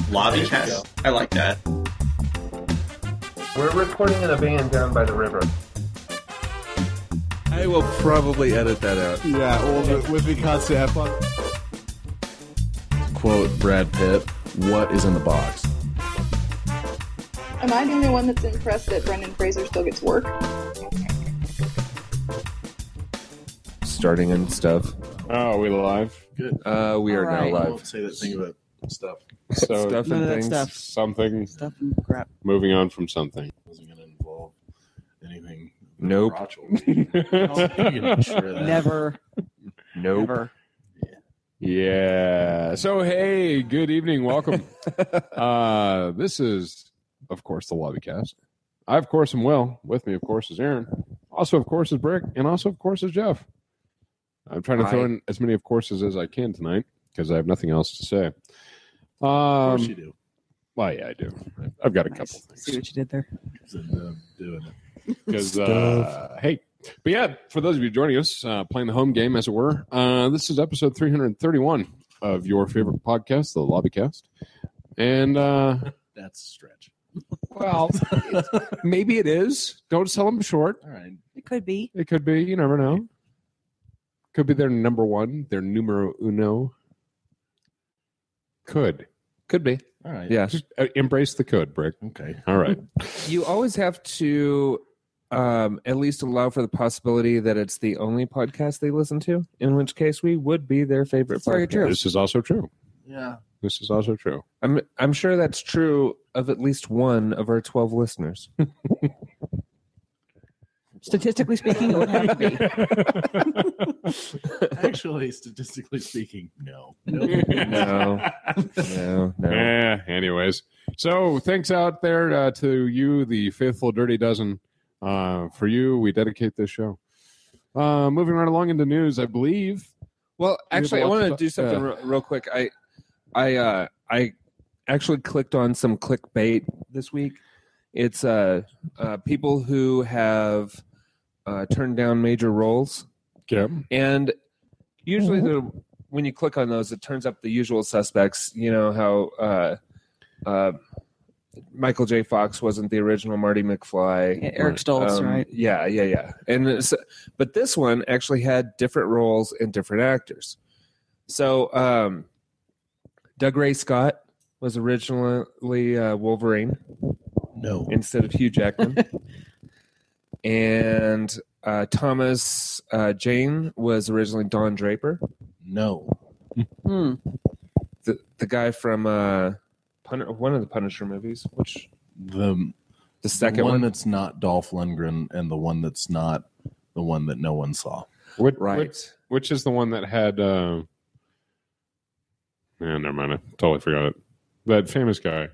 Lobbycast? I like that. We're recording in a van down by the river. I will probably edit that out. Yeah, well, with the constant have fun. Quote Brad Pitt, what is in the box? Am I the only one that's impressed that Brendan Fraser still gets work? Starting and stuff. Oh, are we live? Good. We are right. now I live. won't say that thing about stuff. So Stuff None and of that things. stuff. something, Stuff and crap. moving on from something. Wasn't going to involve anything. Nope. Never. Nope. Never. Yeah. So, hey, good evening. Welcome. This is, of course, the Lobbycast. I, of course, am Will. With me, of course, is Aaron. Also, of course, is Brick. And also, of course, is Jeff. I'm trying to throw in as many of courses as I can tonight because I have nothing else to say. Of course you do. Well, yeah, I do. I've got a couple things. See what you did there? Doing it. Because, hey, but yeah, for those of you joining us, playing the home game, as it were, this is episode 331 of your favorite podcast, the Lobbycast. And, That's a stretch. well, maybe it is. Don't sell them short. All right. It could be. It could be. You never know. Could be their number one, their numero uno. Could be. All right. Yeah. Just embrace the could, Brick. Okay. All right. You always have to at least allow for the possibility that it's the only podcast they listen to, in which case we would be their favorite That's very podcast. true. This is also true. Yeah. This is also true. I'm sure that's true of at least one of our 12 listeners. Statistically speaking, it would have to be. Actually, statistically speaking, no. No. Anyways, so thanks out there to you, the faithful Dirty Dozen. For you, we dedicate this show. Moving right along into news, I believe. Well, actually, I have a lot want to to do something real quick. I actually clicked on some clickbait this week. It's people who have turned down major roles. Yeah. And usually when you click on those, it turns up the usual suspects. You know how Michael J. Fox wasn't the original Marty McFly. Yeah, Eric Stoltz, right? Yeah. And but this one actually had different roles and different actors. So Doug Ray Scott was originally Wolverine. No. Instead of Hugh Jackman. And Thomas Jane was originally Don Draper. No. The guy from one of the Punisher movies. Which The second one one? that's not Dolph Lundgren and the one that's not the one that no one saw. Which is the one that had... never mind. I totally forgot it. That famous guy.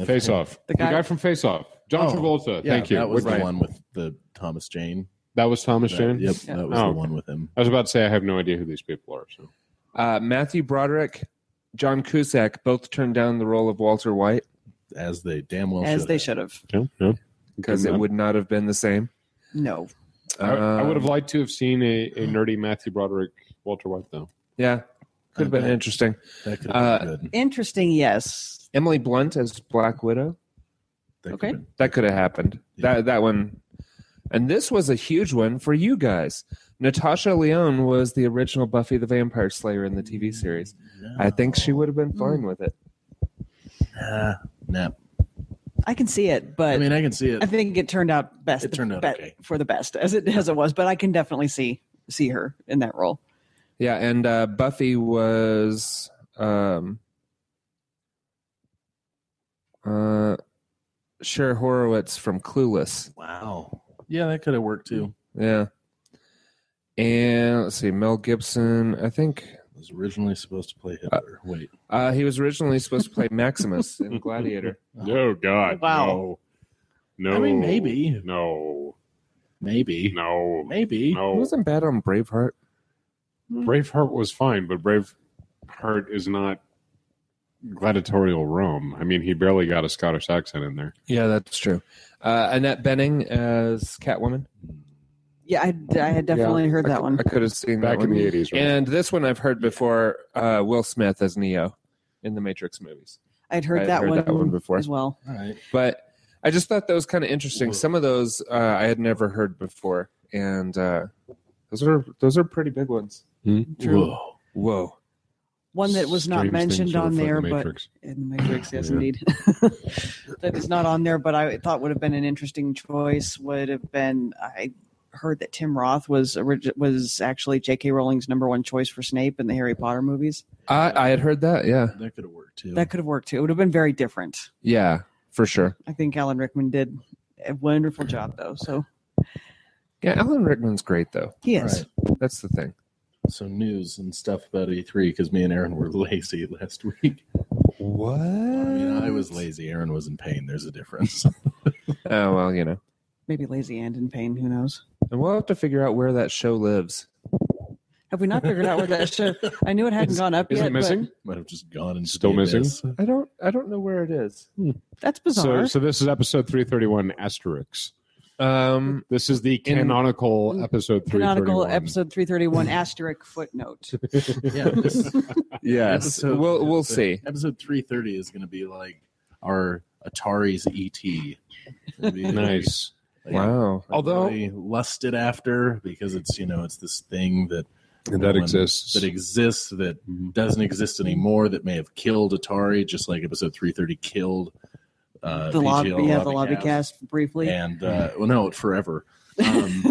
Face Off. The guy from Face Off. John Travolta. Yeah, Thank you. That was the one with the Thomas Jane. That was Thomas Jane? Yep, that was the one with him. I was about to say I have no idea who these people are. So, Matthew Broderick, John Cusack both turned down the role of Walter White. As they damn well As they should have. Yeah. Because it would not have been the same. No. I would have liked to have seen a nerdy Matthew Broderick Walter White, though. Yeah. Could have been interesting. That could have been good. Interesting, yes. Emily Blunt as Black Widow. Okay. That could have happened. Yeah. That one. And this was a huge one for you guys. Natasha Lyonne was the original Buffy the Vampire Slayer in the TV series. No. I think she would have been fine with it. Nah. I can see it, but I mean, I can see it. I think it turned out best. It turned out okay. For the best, as it was. But I can definitely see her in that role. Yeah, and Buffy was Cher Horowitz from Clueless. Wow. Yeah, that could have worked too. Yeah. And let's see, Mel Gibson, I think Was originally supposed to play Hitler. Wait. he was originally supposed to play Maximus in Gladiator. Oh, God. Wow. No. I mean, maybe. No. Maybe. No. Maybe. He No. wasn't bad on Braveheart. Braveheart was fine, but Braveheart is not gladiatorial Rome. I mean, he barely got a Scottish accent in there. Yeah, that's true. Annette Bening as Catwoman. Yeah, I had definitely heard that one. I could have seen Back that in one. the 80s, right? And this one I've heard before, Will Smith as Neo in the Matrix movies. I'd heard, I'd that, heard one that one before. as well. All right. But I just thought that was kind of interesting. Some of those I had never heard before, and those are pretty big ones. True. Whoa. One that was not Strange mentioned things are on afoot in there, the but Matrix. in the Matrix, yes, Yeah. indeed. That is not on there, but I thought would have been an interesting choice. Would have been. I heard that Tim Roth was actually J.K. Rowling's #1 choice for Snape in the Harry Potter movies. I had heard that. Yeah. That could have worked too. That could have worked too. It would have been very different. Yeah, for sure. I think Alan Rickman did a wonderful job, though. So Yeah, Alan Rickman's great, though. he is. Right. That's the thing. So news and stuff about E3 because me and Aaron were lazy last week. What? I mean, I was lazy. Aaron was in pain. There's a difference. Oh, well, you know. Maybe lazy and in pain. Who knows? And we'll have to figure out where that show lives. Have we not figured out where that show? I knew it hadn't gone up Is yet. it missing? Might have just gone and Still missing? I don't know where it is. But that's bizarre. So this is episode 331 asterisk. Um, This is the canonical episode 331. Canonical episode 331 asterisk footnote. Yeah, this yes. episode- We'll see. episode 330 is going to be like our Atari's ET. It'll be Nice. like, Wow. Although- really lusted after because it's it's this thing that And no that one- exists. that doesn't exist anymore, that may have killed Atari, just like episode 330 killed The PGL Lobbycast briefly. and well, no, forever. And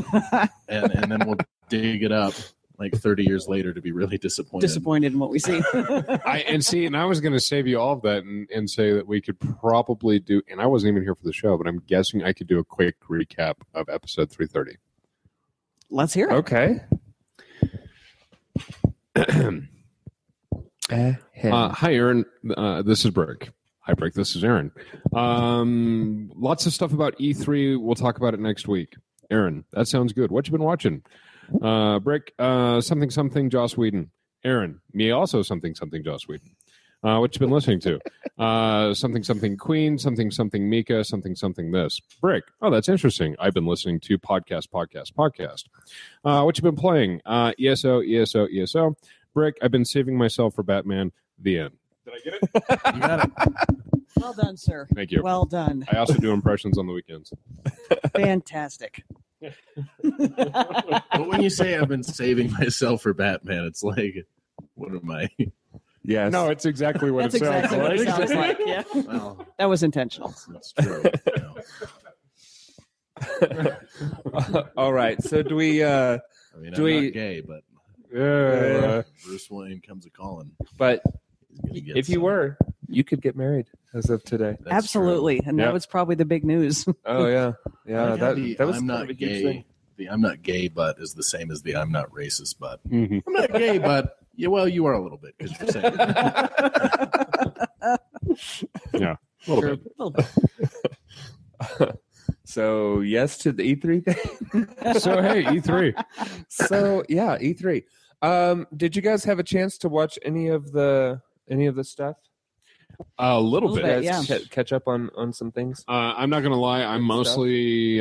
then we'll dig it up like 30 years later to be really disappointed. Disappointed in what we see. And I was going to save you all of that and say that we could probably do, and I wasn't even here for the show, but I'm guessing I could do a quick recap of episode 330. Let's hear it. Okay. Hi, Aaron. This is Brick. Hi, Brick. This is Aaron. Lots of stuff about E3. We'll talk about it next week. Aaron, that sounds good. What you been watching? Brick, something Joss Whedon. Aaron, me also something Joss Whedon. What you been listening to? Something Queen, something Mika, something this. Brick, oh, that's interesting. I've been listening to podcast. What you been playing? ESO. Brick, I've been saving myself for Batman. The end. Did I get it? You got it. Well done, sir. Thank you. Well done. I also do impressions on the weekends. Fantastic. But when you say I've been saving myself for Batman, it's like, what am I? Yes. No, it's exactly what That's it sounds exactly what like. it sounds like. Yeah. Well, That was intentional. that's true. All right. So do we? I mean, Do I'm we- not gay, but Yeah. Bruce Wayne comes a calling. But He's gonna get if you some. were, you could get married as of today. That's Absolutely. And Yep. that was probably the big news. Oh yeah, true. yeah. I like how the That was I'm kind not of a huge gay. thing. The I'm not gay, but is the same as the I'm not racist, but Mhm. I'm not gay, but yeah, well, you are a little bit because you're saying Yeah, a little bit. A little bit. So yes to the E3 thing. So hey, E3. So yeah, E3. Did you guys have a chance to watch any of the stuff? A little Little bit. bit. Guys yeah. catch up on some things. I'm not going to lie. I Good mostly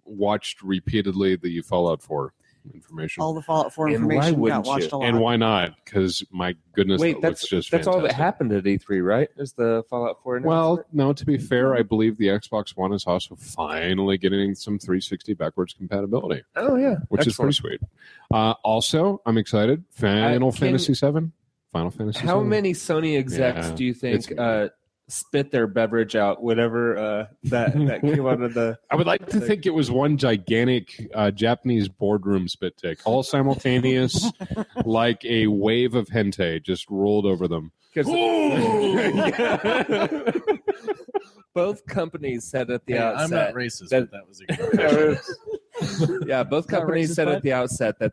watched repeatedly the Fallout 4 information. All the Fallout 4 And why information got wouldn't watched you? a lot. And why not? Because my goodness, Wait, that looks just that's all that fantastic. happened at E3, right? Is the Fallout 4? Well, announcement? no, to be fair, I believe the Xbox One is also finally getting some 360 backwards compatibility, oh yeah, which is pretty sweet. Also, I'm excited. Final can- Fantasy 7. Final Fantasy How 7. many Sony execs Yeah, do you think it's- spit their beverage out? Whatever that came out of the. I would like to think it was one gigantic Japanese boardroom spit take, all simultaneous, like a wave of hentai just rolled over them. Both companies said at the Hey, I'm not outset. racist, that- but that was a good Yeah, both Not companies racist, said bud. at the outset that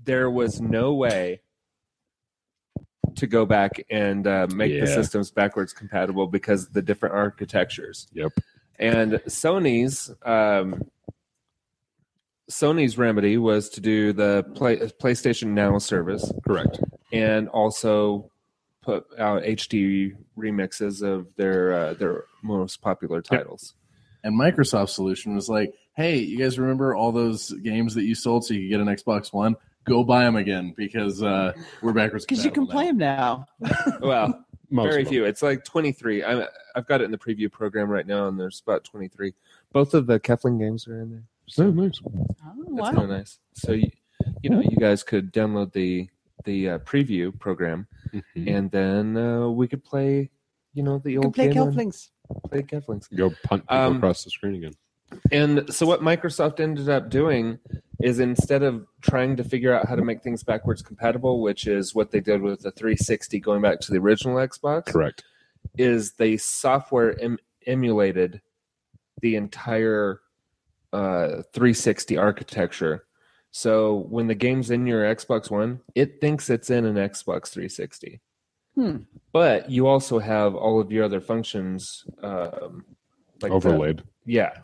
there was no way to go back and make the Yeah. systems backwards compatible because of the different architectures. Yep. And Sony's remedy was to do the PlayStation Now service Correct. and also put out HD remixes of their most popular titles. And Microsoft's solution was like, hey, you guys remember all those games that you sold so you could get an Xbox One? Go buy them again because we're backwards Because you can play them now. Well, Most Very of them. few. It's like 23. I've got it in the preview program right now, and there's about 23. Both of the Kefling games are in there. So nice. Oh, That's kind of nice. So you guys could download the preview program, and then we could play. The old play game on- Kelflings. Play Keflings. Go punt people across the screen again. And so what Microsoft ended up doing is instead of trying to figure out how to make things backwards compatible, which is what they did with the 360 going back to the original Xbox, Correct. is they software emulated the entire 360 architecture. So when the game's in your Xbox One, it thinks it's in an Xbox 360. But you also have all of your other functions like Overlaid. Yeah.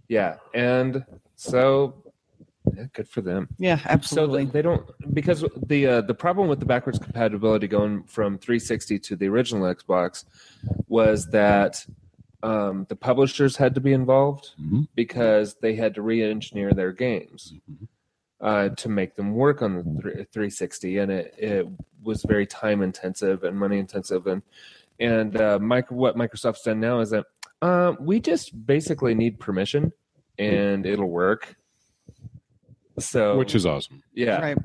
Yeah. And so good for them. Yeah, absolutely. So they don't, because the problem with the backwards compatibility going from 360 to the original Xbox was that the publishers had to be involved because they had to re-engineer their games to make them work on the 360, and it was very time intensive and money intensive, and what Microsoft's done now is that we just basically need permission and it'll work. So, which is awesome. Yeah. Right.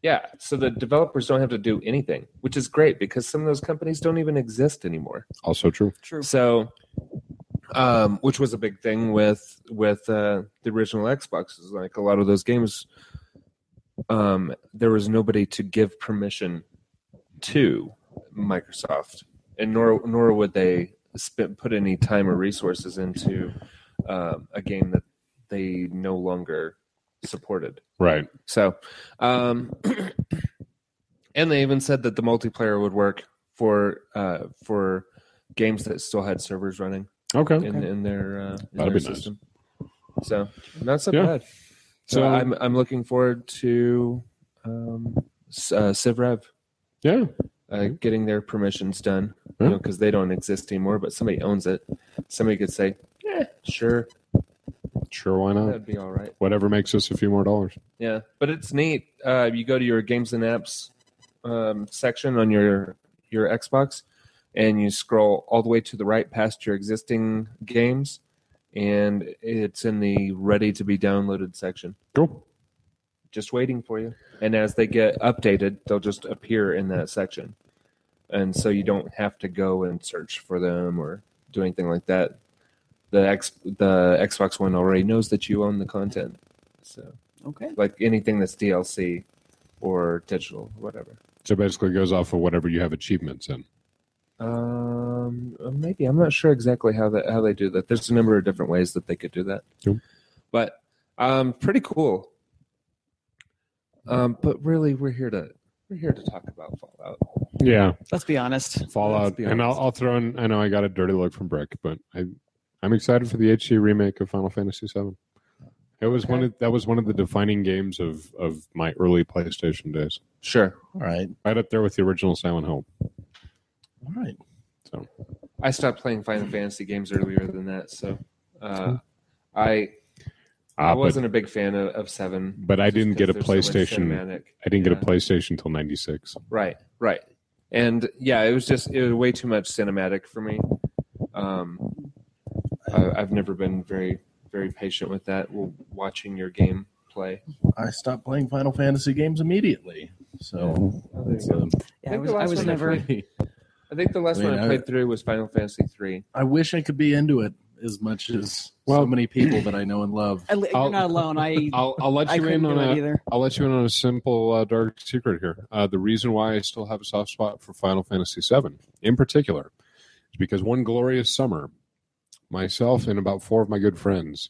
Yeah. So the developers don't have to do anything, which is great because some of those companies don't even exist anymore. Also true. True. So, which was a big thing with the original Xboxes. Like a lot of those games, there was nobody to give permission to Microsoft, and nor would they put any time or resources into a game that they no longer supported. Right. So, and they even said that the multiplayer would work for games that still had servers running. Okay. In their That'd be system. Nice. So not so Yeah. bad. So I'm looking forward to Civ Rev. Yeah. Getting their permissions done, because they don't exist anymore. But somebody owns it. Somebody could say, sure, why not? that'd be all right. Whatever makes us a few more dollars. Yeah, but it's neat. You go to your games and apps section on your Xbox, and you scroll all the way to the right past your existing games, and it's in the ready to be downloaded section. Cool. Just waiting for you. And as they get updated, they'll just appear in that section. And so you don't have to go and search for them or do anything like that. The Xbox One already knows that you own the content. So, Okay. like anything that's DLC or digital, whatever. So basically it goes off of whatever you have achievements in. Maybe. I'm not sure exactly how they do that. There's a number of different ways that they could do that. Cool. But pretty cool. But really, we're here to talk about Fallout. Yeah. Let's be honest. Fallout. Let's be And honest. I'll throw in, I know I got a dirty look from Brick, but I'm excited for the HD remake of Final Fantasy VII. It was that was one of the defining games of my early PlayStation days. Sure. All right. Right up there with the original Silent Hill. All right. So I stopped playing Final Fantasy games earlier than that, so I wasn't a big fan of 7. But I didn't get a because there's so much PlayStation. cinematic. I didn't get a PlayStation until '96. Right. And yeah, it was way too much cinematic for me. I've never been very, very patient with that. Watching your game play. I stopped playing Final Fantasy games immediately. So it's, Yeah, I was never. I think the last one I played through was Final Fantasy 3. I wish I could be into it as much as so many people that I know and love. You're not alone. I'll let I you in couldn't on do it either. I'll let you in on a simple dark secret here. The reason why I still have a soft spot for Final Fantasy VII, in particular, is because one glorious summer, myself and about 4 of my good friends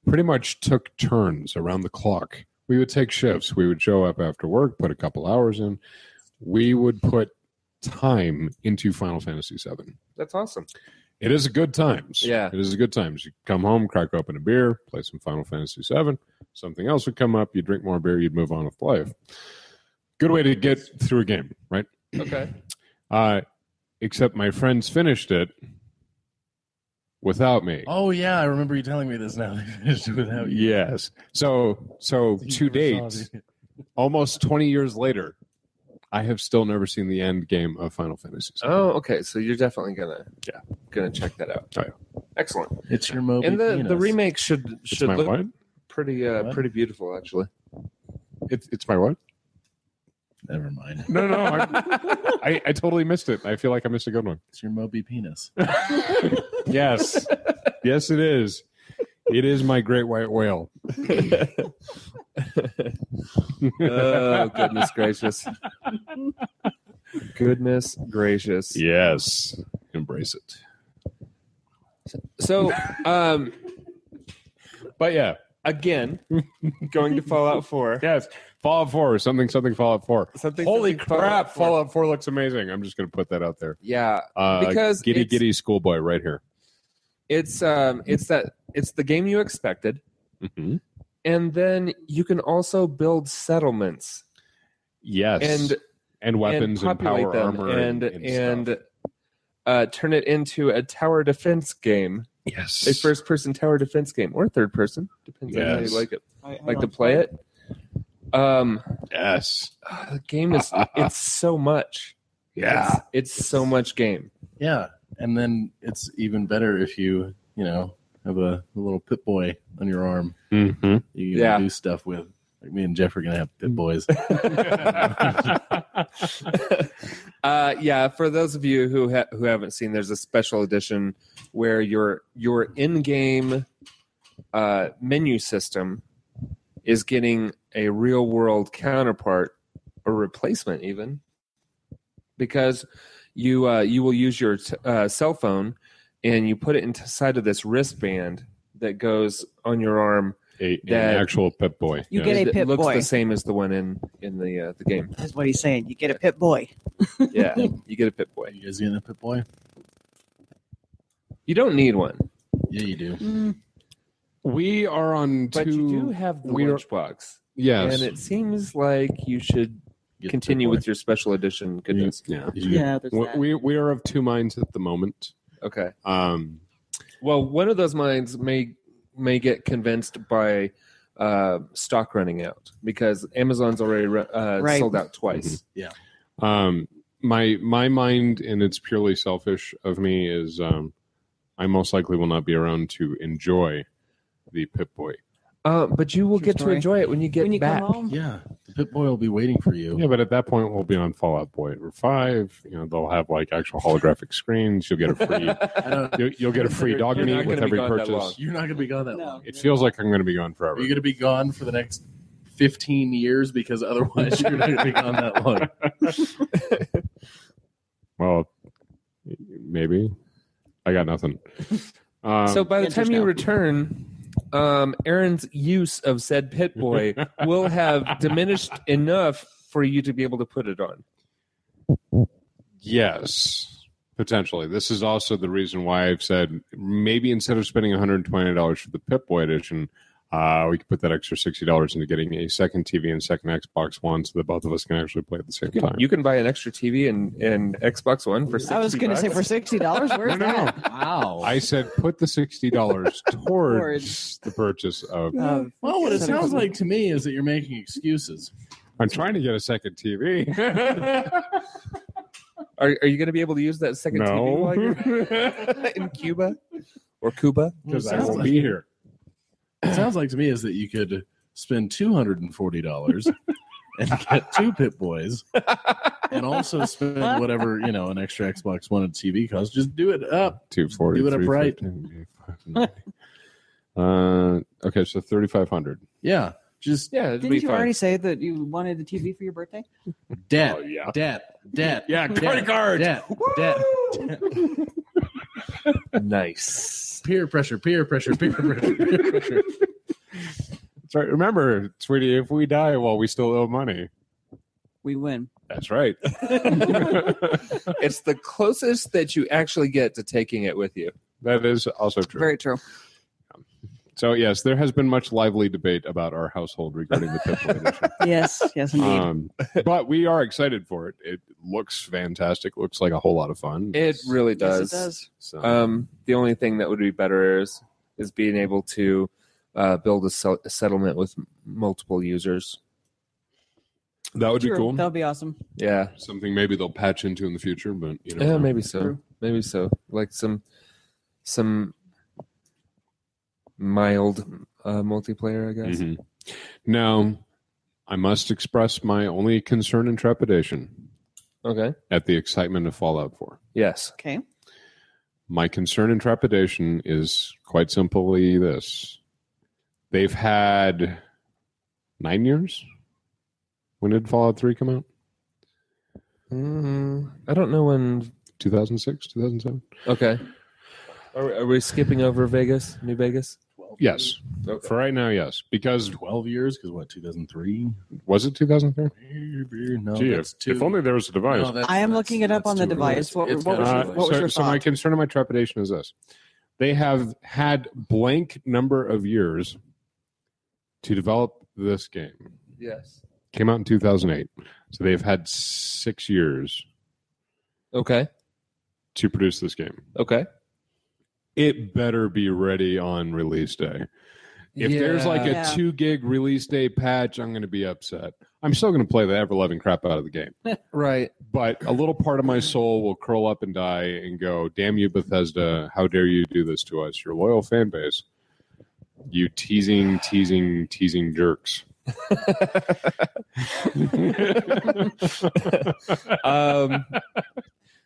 pretty much took turns around the clock. We would take shifts. We would show up after work, put a couple hours in. We would put time into Final Fantasy VII. That's awesome. It is a good times. Yeah. It is a good times. You come home, crack open a beer, play some Final Fantasy VII. Something else would come up. You drink more beer. You'd move on with life. Good way to get through a game, right? Okay. Except my friends finished it without me. Oh yeah, I remember you telling me this now. They finished it without you. Yes. So to date, almost 20 years later, I have still never seen the end game of Final Fantasy VII. Oh, okay. So you're definitely gonna check that out. Oh, yeah. Excellent. It's your Moby And the penis. remake should It's my look what? pretty beautiful, actually. It's my what? Never mind. No, I totally missed it. I feel like I missed a good one. It's your Moby penis. Yes. Yes, it is. It is my great white whale. Oh, goodness gracious. Goodness gracious. Yes. Embrace it. So, But yeah. again, going to Fallout 4. Yes. Fallout 4. Something Fallout 4. Holy crap. Fallout 4 looks amazing. I'm just going to put that out there. Yeah. Because Giddy schoolboy right here. It's the game you expected. Mm-hmm. And then you can also build settlements. Yes. And weapons and populate power them armor and stuff. turn it into a tower defense game. Yes. A first-person tower defense game or third person, depends on how you like it. Like to play it. Yes. The game is it's so much. Yeah. It's so much game. Yeah, and then it's even better if you have a little Pip Boy on your arm. Mm-hmm. You can do stuff with. Like me and Jeff are gonna have Pip Boys. Yeah, for those of you who haven't seen, there's a special edition where your in-game menu system is getting a real-world counterpart or replacement, even, because you will use your cell phone and you put it inside of this wristband that goes on your arm. An That- actual Pip Boy. You get a It Pip looks Boy. the same as the one in the game. That's what he's saying. You get a Pip Boy. Yeah, you get a Pip Boy. You guys getting a Pip Boy? You don't need one, Yeah, you do. We are on but two. you do have the we are- lunchbox, Yes. and it seems like you should Get the continue Pip Boy. with your special edition goodness. Yeah. Did you get- there's We are of two minds at the moment. Okay. Um, Well, one of those minds may get convinced by stock running out because Amazon's already Right. sold out twice. my mind, and it's purely selfish of me, is I most likely will not be around to enjoy the Pip Boy. But you will True get to story. enjoy it when you get when you back. come home. Yeah, the Pip Boy will be waiting for you. Yeah, but at that point we'll be on Fallout Boy or 5. They'll have like actual holographic screens. You'll get a free. I don't, You'll get a free dog You're not meat with gonna be every gone that long. purchase. you're not going to be gone that No. long. It feels like I'm going to be gone Are forever. you going to be gone for the next 15 years? Because otherwise you're not going to be gone that long. Well, maybe. I got nothing. So by the Interest time you now. return, Aaron's use of said Pit Boy will have diminished enough for you to be able to put it on. Yes, potentially. This is also the reason why I've said maybe instead of spending $120 for the Pip Boy edition, we could put that extra $60 into getting a second TV and second Xbox One so that both of us can actually play at the same time. You can buy an extra TV and Xbox One for $60. I was going to say for $60. Where's that? Wow. I said put the $60 towards the purchase of. Of Well, what it $70. sounds like to me is that you're making excuses. I'm trying to get a second TV. Are you going to be able to use that second TV while No, you're in Cuba or Cuba? because I Sounds won't like- be here. It sounds like to me is that you could spend $240 and get 2 Pip Boys, and also spend whatever an extra Xbox One and TV costs. Just do it up. 240. Do it up right. 350. Okay, so 3,500. Yeah, just Yeah, it'd Didn't be you fine. already say that you wanted the TV for your birthday? debt, Oh, yeah. debt. Yeah, debt, credit card. debt. Nice. Peer pressure. That's right. Remember, sweetie, if we die while we still owe money, We win. that's right. It's the closest that you actually get to taking it with you. That is also true. Very true. So, yes, there has been much lively debate about our household regarding the Pip Boy edition. Yes, indeed. But we are excited for it. It looks fantastic. Looks like a whole lot of fun. It really does. Yes, it does. So, The only thing that would be better is being able to build a settlement with multiple users. That would be True. cool. That would be awesome. Yeah. Something maybe they'll patch into in the future, but you know. Yeah, maybe so. True. Maybe so. Like some mild multiplayer, I guess. Mhm. Now, I must express my only concern and trepidation Okay. at the excitement of Fallout 4. Yes. Okay. My concern and trepidation is quite simply this. They've had 9 years? When did Fallout 3 come out? I don't know when. 2006, 2007? Okay. Are we skipping over Vegas, New Vegas? Yes. Okay. For right now, yes. Because 12 years? Because what, 2003? was it 2003? No, Gee, that's if only there was a device. No, I am looking it up on the too device. early. What was your so my thought? concern and my trepidation is this. They have had blank number of years to develop this game. Yes. Came out in 2008. So they've had 6 years Okay. to produce this game. Okay. It better be ready on release day. If there's like a Yeah. 2 gig release day patch, I'm going to be upset. I'm still going to play the ever-loving crap out of the game. Right. But a little part of my soul will curl up and die and go, damn you, Bethesda. How dare you do this to us? Your loyal fan base. You teasing jerks.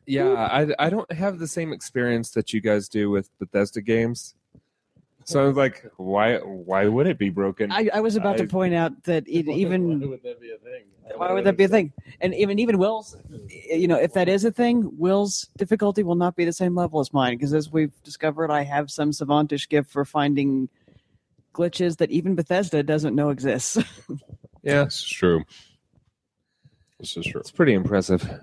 Yeah, I don't have the same experience that you guys do with Bethesda games. So I was like, why would it be broken? I was about to point out that even Why would that be a thing? why would that be a thing? And even Will's, if that is a thing, Will's difficulty will not be the same level as mine because as we've discovered, I have some savantish gift for finding glitches that even Bethesda doesn't know exists. Yeah, This is true. This is true. it's pretty impressive.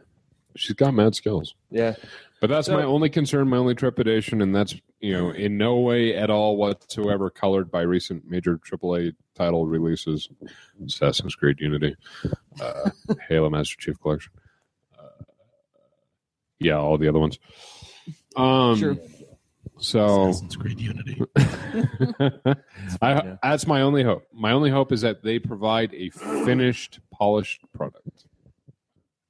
She's got mad skills. Yeah. But that's So- my only concern, my only trepidation, and that's in no way at all whatsoever colored by recent major AAA title releases: Assassin's Creed Unity, Halo Master Chief Collection, all the other ones. Sure. So Assassin's Creed Unity. that's my only hope. My only hope is that they provide a finished, polished product.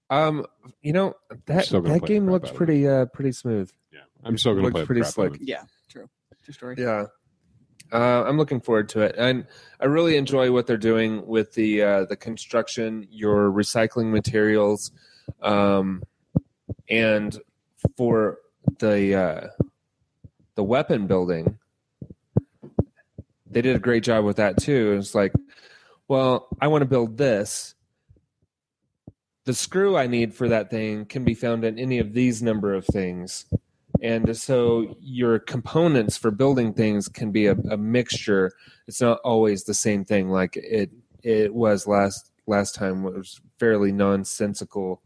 That Still gonna play game the crap looks out of pretty smooth. Yeah, I'm still going to Looks play the pretty crap slick. out of it. Yeah, true story. Yeah. I'm looking forward to it, and I really enjoy what they're doing with the construction, your recycling materials, and for the weapon building. They did a great job with that too. It's like, well, I want to build this. The screw I need for that thing can be found in any of these number of things. And so your components for building things can be a mixture. It's not always the same thing like it was last time. It was fairly nonsensical.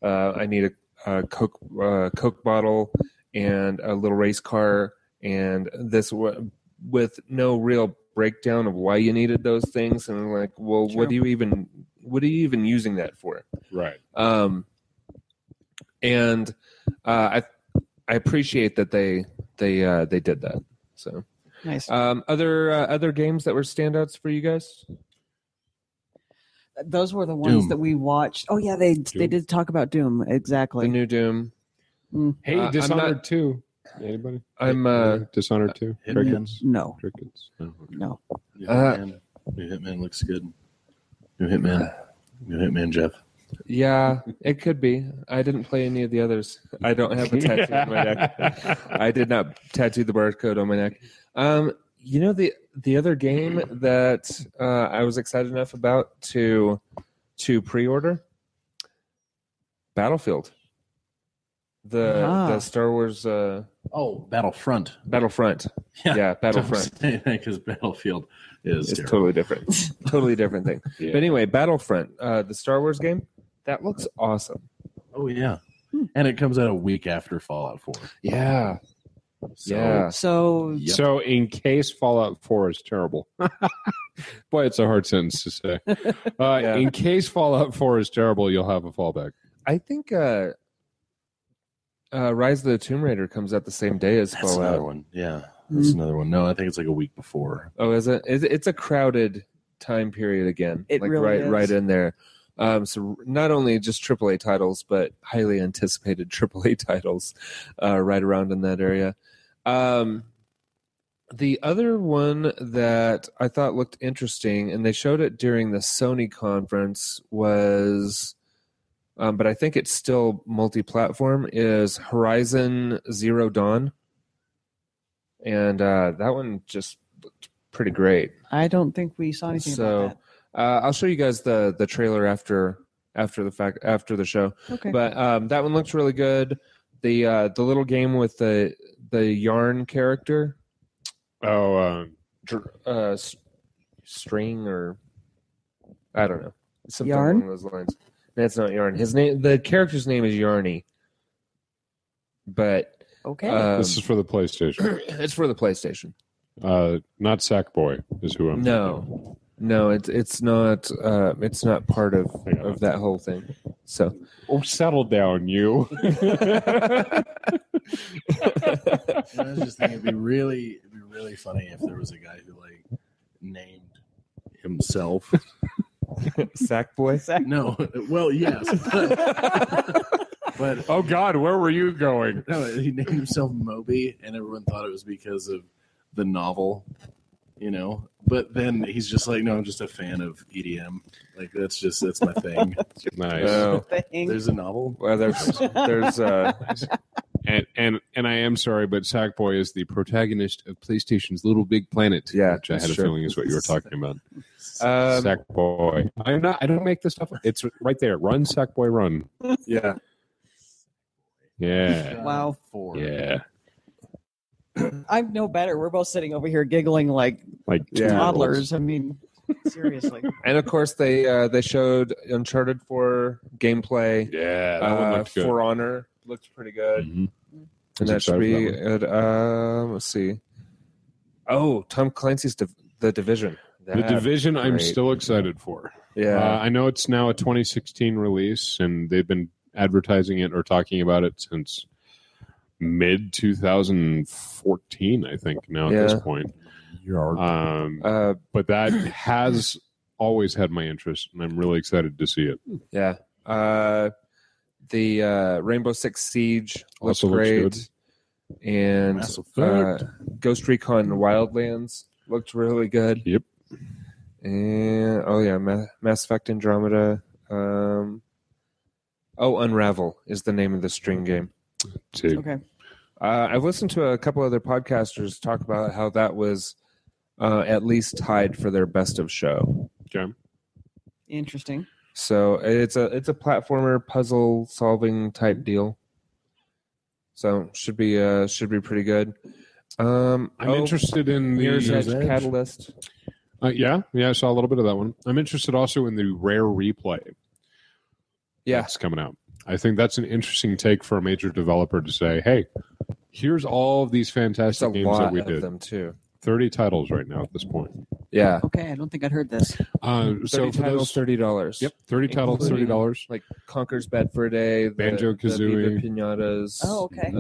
I need a Coke bottle and a little race car, and this with no real breakdown of why you needed those things. And I'm like, well, True. what are you even using that for? Right. And I appreciate that they did that. So Nice. other games that were standouts for you guys? Those were the ones Doom. that we watched. Oh yeah, they did talk about Doom exactly. The new Doom. Hey, I'm Dishonored not- 2. Anybody? I'm Dishonored 2. Hitman. Crickets. No, Crickets. No. Okay. no. New Hitman looks good. New Hitman, Jeff. Yeah, it could be. I didn't play any of the others. I don't have a tattoo on my neck. I did not tattoo the barcode on my neck. The other game that I was excited enough about to pre-order, Battlefield. The Star Wars Battlefront. Battlefront. Yeah, Battlefront. Because Battlefield is It's terrible. totally different. Totally different thing. Yeah. But anyway, Battlefront, the Star Wars game, that looks awesome. Oh yeah, and it comes out a week after Fallout 4. Yeah. So, Yeah. So Yep. So, in case Fallout 4 is terrible, boy, it's a hard sentence to say. Yeah. In case Fallout 4 is terrible, you'll have a fallback. I think Rise of the Tomb Raider comes out the same day as That's another Fallout. one. Yeah, that's another one. No, I think it's like a week before. Oh, is it? It's a crowded time period again. It like really right is. right in there. So not only just AAA titles, but highly anticipated AAA titles right around in that area. The other one that I thought looked interesting, and they showed it during the Sony conference, was, but I think it's still multi-platform, is Horizon Zero Dawn. And that one just looked pretty great. I don't think we saw anything about that. I'll show you guys the trailer after the show. Okay. But that one looks really good. The little game with the yarn character. String, or I don't know. Something Yarn? along those lines. That's not Yarn. The character's name is Yarny. But Okay. This is for the PlayStation. it's for the PlayStation. Not Sackboy is who I'm thinking. No, it's not. It's not part of that whole thing. So, settle down, you. I was just thinking it'd be really funny if there was a guy who like named himself. Sackboy. No, well, yes, but Oh God, where were you going? no, he named himself Moby, and everyone thought it was because of the novel, But then he's just like, no, I'm just a fan of EDM. Like that's my thing. Nice. There's a novel. Well, there's And I am sorry, but Sackboy is the protagonist of PlayStation's Little Big Planet. Yeah, which I had a sure. feeling is what you were talking about. Um, Sackboy. I don't make this stuff up. It's right there. Run, Sackboy, run. yeah. Yeah. Wow. 4. Yeah. I'm no better. We're both sitting over here giggling like Yeah. toddlers. I mean, seriously. And of course they showed Uncharted 4 gameplay. Yeah, that one looked good. For Honor looks pretty good, Mhm. and that should be at, let's see. Oh, Tom Clancy's The Division. The Division, I'm great. still excited for. Yeah. I know it's now a 2016 release, and they've been advertising it or talking about it since mid 2014, I think. Now at this point, but that has always had my interest, and I'm really excited to see it. Yeah. The Rainbow Six Siege looks Also looks great. good. And Mass Effect. Ghost Recon Wildlands looked really good. Yep. And Mass Effect Andromeda. Unravel is the name of the string game. See. Okay. I've listened to a couple other podcasters talk about how that was at least tied for their best of show. Okay. Interesting. So it's a platformer puzzle solving type deal. So should be pretty good. I'm interested in the Mirror's Edge Catalyst. yeah, I saw a little bit of that one. I'm interested also in the Rare Replay. Yeah. That's coming out. I think that's an interesting take for a major developer to say, "Hey, here's all of these There's fantastic a games lot that we of did. them too. 30 titles right now at this point." Yeah. Okay, I don't think I'd heard this. 30 So for titles, those, $30. yep, 30 titles, Including- $30. Like Conker's Bad Fur Day, Banjo-Kazooie. the Viva Pinatas. Oh, okay.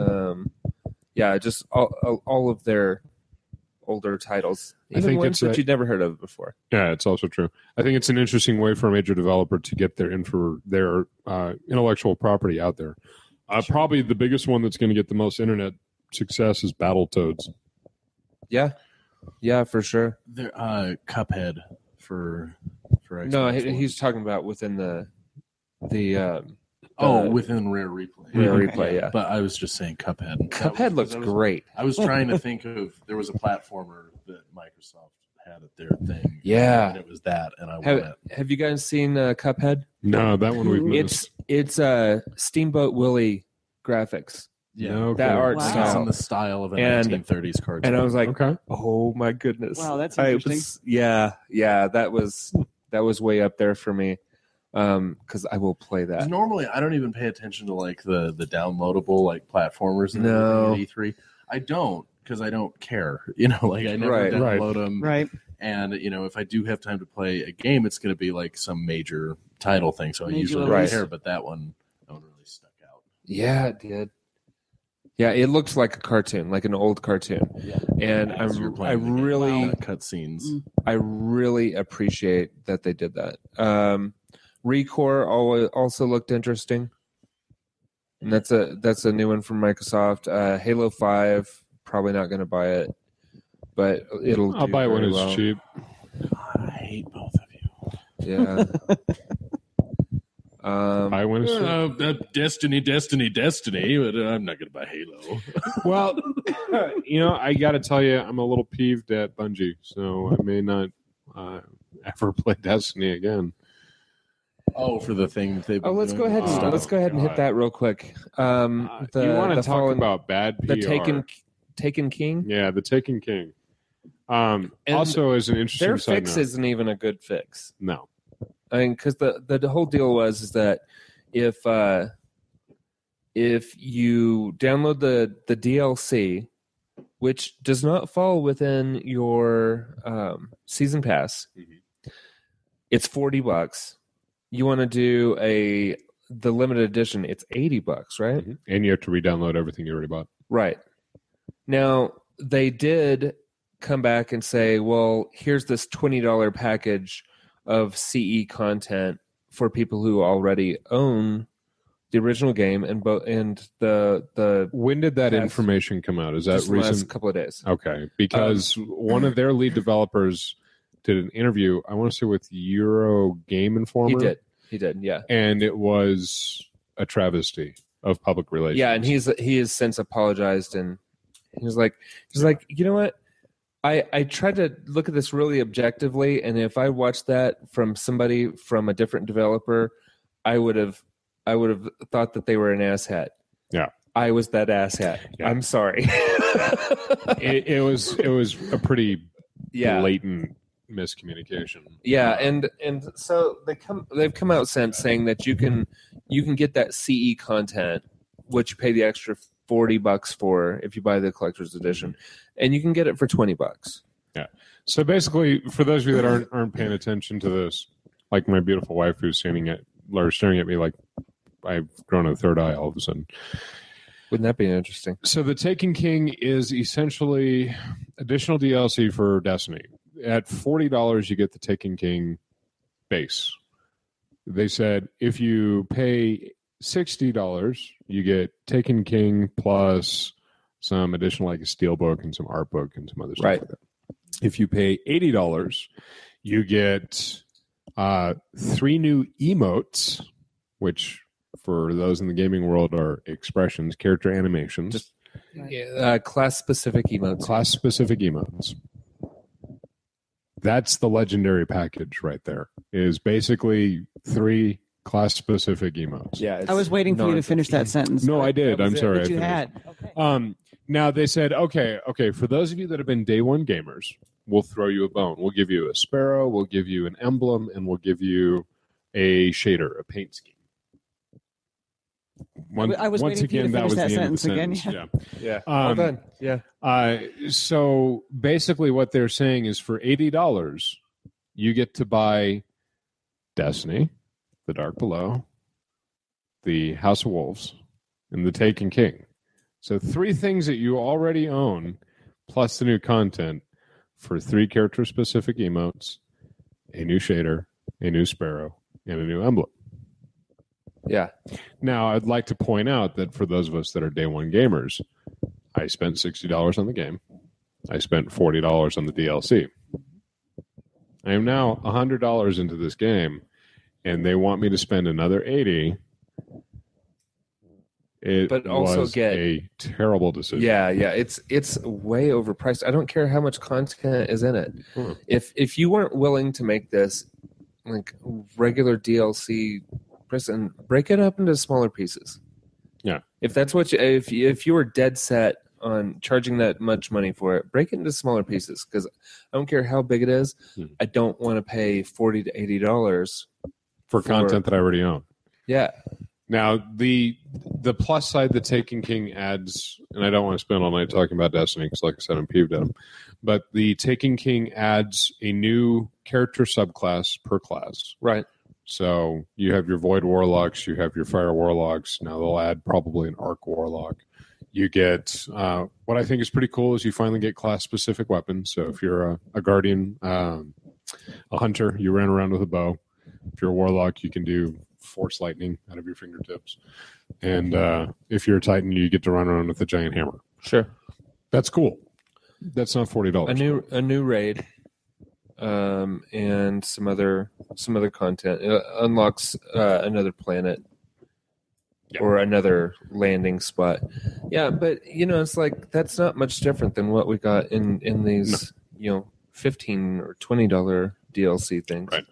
Yeah, just all of their older titles. I Even think ones it's that you'd never heard of before. Yeah, it's also true. I think it's an interesting way for a major developer to get their intellectual property out there. Probably the biggest one that's going to get the most internet success is Battletoads. Yeah, for sure. There, Cuphead for Xbox No, One. he's talking about within the within Rare Replay. Rare Replay, yeah. But I was just saying Cuphead. Cuphead looks great. I was trying to think of there was a platformer that Microsoft had at their thing. Yeah. and it was that, and I want it. Have you guys seen Cuphead? No, that one we've missed. It's Steamboat Willie graphics. Yeah, No That kidding. art Wow. it's style. in the style of a And- 1930s cartoon. And I was like, Okay. oh my goodness. Wow, that's I interesting. that was way up there for me. Because I will play that. Normally, I don't even pay attention to like the downloadable like platformers and No. everything at E3. I don't because I don't care. Like I never Right. download them. Right. And if I do have time to play a game, it's going to be like some major title thing. So I Major usually release. don't care. But that one really stuck out. Yeah, it did. Yeah, it looks like a cartoon, like an old cartoon. Yeah. And As you're I playing the game, really cutscenes. Mm. I really appreciate that they did that. Recore also looked interesting, and that's a new one from Microsoft. Halo 5, probably not going to buy it, but I'll buy it when it's well. cheap. I hate both of you. Yeah. Buy when it's cheap. Destiny, but I'm not going to buy Halo. Well, I got to tell you, I'm a little peeved at Bungie, so I may not ever play Destiny again. Oh, for the thing that they've been let's doing? go ahead and let's go ahead and hit that real quick. You want to talk about bad PR? The Taken King? Yeah, the Taken King. And also, is an interesting. Their side fix note. isn't even a good fix. No. I mean, because the whole deal is that if you download the DLC, which does not fall within your season pass, it's $40. You want to do the limited edition, it's $80, right? And you have to re-download everything you already bought. Right. Now they did come back and say, well, here's this $20 package of CE content for people who already own the original game and the When did that information come out? Is that just the recent? last couple of days. Okay, because one of their lead developers did an interview, I want to say with Euro Game Informer. He did, yeah. And it was a travesty of public relations. Yeah, and he has since apologized, and he's like, you know what? I tried to look at this really objectively, and if I watched that from somebody from a different developer, I would have thought that they were an asshat. Yeah, I was that asshat. Yeah. I'm sorry. it was a pretty blatant miscommunication. Yeah, and so they've come out since saying that you can get that CE content, which you pay the extra $40 for if you buy the collector's edition, and you can get it for $20. Yeah. So basically, for those of you that aren't paying attention to this, like my beautiful wife who's staring at me like I've grown a third eye all of a sudden. Wouldn't that be interesting? So the Taken King is essentially additional DLC for Destiny. At $40, you get the Taken King base. They said if you pay $60, you get Taken King plus some additional, like a steelbook and some art book and some other stuff like that. If you pay $80, you get 3 new emotes, which for those in the gaming world are expressions, character animations. Class-specific emotes. Class-specific emotes. That's the legendary package right there. Is basically 3 class-specific emotes. Yeah, I was waiting for you to finish that sentence. No, I did. I'm sorry. But you I had. Okay. Now they said, okay, for those of you that have been day one gamers, we'll throw you a bone. We'll give you a sparrow, we'll give you an emblem, and we'll give you a shader, a paint scheme. I was waiting for you to finish that sentence again. Yeah. Well done. Yeah. So basically what they're saying is for $80, you get to buy Destiny, The Dark Below, The House of Wolves, and The Taken King. So 3 things that you already own, plus the new content for 3 character-specific emotes, a new shader, a new sparrow, and a new emblem. Yeah. Now, I'd like to point out that for those of us that are day one gamers, I spent $60 on the game. I spent $40 on the DLC. I am now $100 into this game, and they want me to spend another $80. But also was a terrible decision. Yeah. It's way overpriced. I don't care how much content is in it. If you weren't willing to make this like regular DLC, and break it up into smaller pieces. Yeah. If that's what if you were dead set on charging that much money for it, break it into smaller pieces, because I don't care how big it is. I don't want to pay $40 to $80 for content that I already own. Yeah. Now the plus side that Taken King adds, and I don't want to spend all night talking about Destiny because, like I said, I'm peeved at them. But the Taken King adds a new character subclass per class. Right. So you have your Void Warlocks, you have your Fire Warlocks. Now they'll add probably an Arc Warlock. You get what I think is pretty cool is you finally get class-specific weapons. So if you're a Guardian, a Hunter, you run around with a bow. If you're a warlock, you can do force lightning out of your fingertips, and if you're a titan, you get to run around with a giant hammer. Sure. That's cool. That's not $40. A new raid, and some other content. It unlocks another planet or another landing spot. Yeah, but it's like that's not much different than what we got in these $15 or $20 DLC things. Right.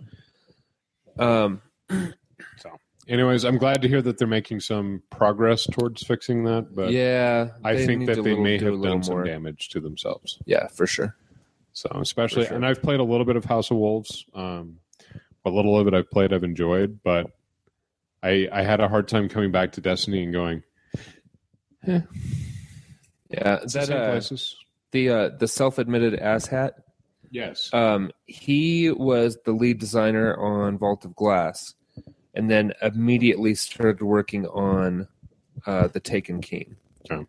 So, anyways, I'm glad to hear that they're making some progress towards fixing that. But yeah, I think that they may have done more some damage to themselves. Yeah, for sure. So, especially, and I've played a little bit of House of Wolves. A little of it I've played, I've enjoyed, but I had a hard time coming back to Destiny and going, yeah, it's the same places. The self-admitted asshat. Yes. He was the lead designer on Vault of Glass, and then immediately started working on the Taken King. Okay.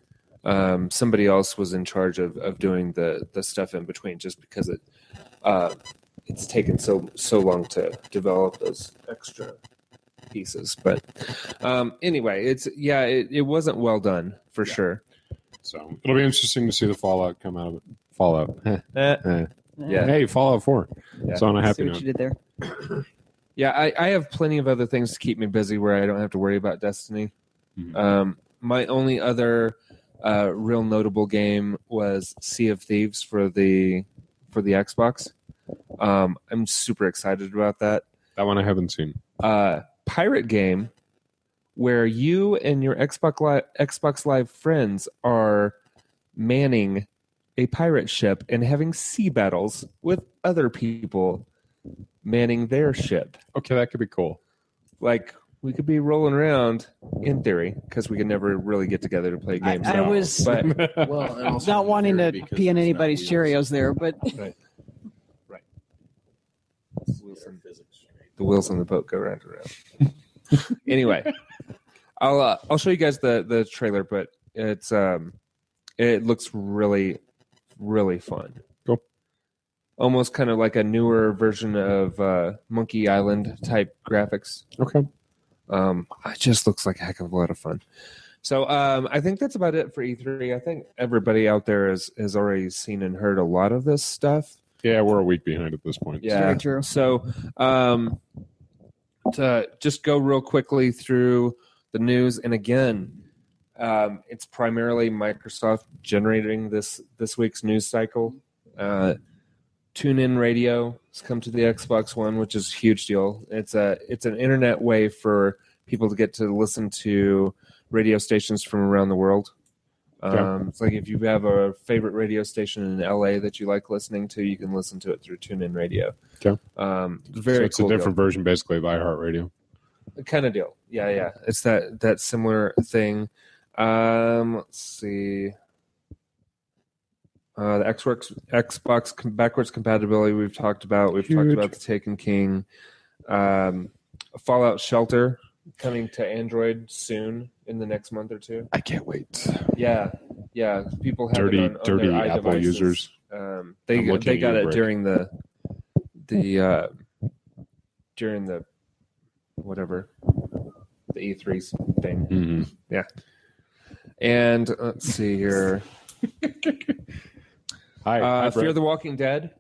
Somebody else was in charge of doing the stuff in between, just because it's taken so long to develop those extra pieces. But anyway, it wasn't well done for sure. So it'll be interesting to see the fallout come out of it. Fallout. Yeah. Hey, Fallout 4. Yeah. So on a See happy what note. you did there. Yeah, I have plenty of other things to keep me busy where I don't have to worry about Destiny. Mhm. My only other real notable game was Sea of Thieves for the Xbox. I'm super excited about that. That one I haven't seen. Pirate game where you and your Xbox Live friends are manning a pirate ship and having sea battles with other people manning their ship. Okay, that could be cool. Like, we could be rolling around in theory because we could never really get together to play games. I was but Well, and also not wanting to because pee in it's not anybody's wheels. Cheerios there, but right. The wheels on the boat go round and round. Anyway, I'll show you guys the trailer, but it's it looks really, really fun. Cool. Almost kind of like a newer version of Monkey Island type graphics. Okay. It just looks like a heck of a lot of fun. So I think that's about it for E3. I think everybody out there has already seen and heard a lot of this stuff. Yeah, we're a week behind at this point. Yeah, very true. So to just go real quickly through the news, and again, it's primarily Microsoft generating this week's news cycle. TuneIn Radio has come to the Xbox One, which is a huge deal. It's an internet way for people to get to listen to radio stations from around the world. It's like if you have a favorite radio station in LA that you like listening to, you can listen to it through TuneIn Radio. Okay. Very So it's cool a different version, basically, of iHeartRadio. kind of deal. Yeah. It's that similar thing. Let's see. The Xbox backwards compatibility we've talked about. We've talked about the Taken King. Fallout Shelter coming to Android soon in the next month or two. I can't wait. Yeah. People have Dirty it on their Apple iDevices. users. They I'm looking got at it Rick. during the whatever the E3 thing. Mm-hmm. Yeah. And let's see here. Hi, Fear the Walking Dead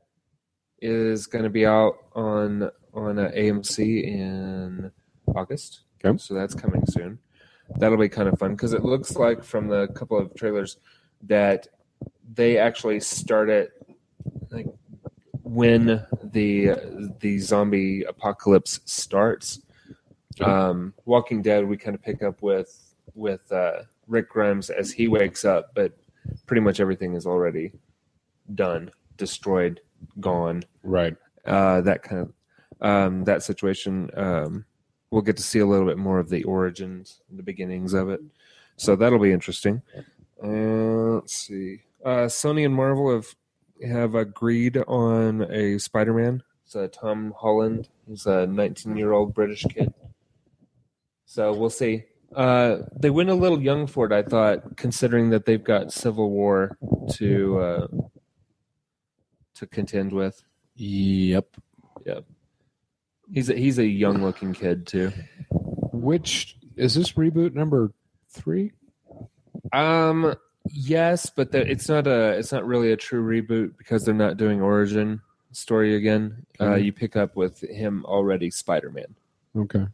is going to be out on AMC in August. Okay. So that's coming soon. That'll be kind of fun because it looks like from the couple of trailers that they actually started like when the zombie apocalypse starts. Walking Dead, we kind of pick up with Rick Grimes as he wakes up, but pretty much everything is already done, destroyed, gone. Right. That kind of that situation. We'll get to see a little bit more of the origins, the beginnings of it. So that'll be interesting. Let's see. Sony and Marvel have agreed on a Spider-Man. It's Tom Holland. He's a 19-year-old British kid. So we'll see. They went a little young for it, I thought, considering that they've got Civil War to contend with. Yep. He's a young looking kid too. Which is this reboot number 3? Yes, but it's not really a true reboot because they're not doing origin story again. Okay. You pick up with him already Spider-Man. Okay.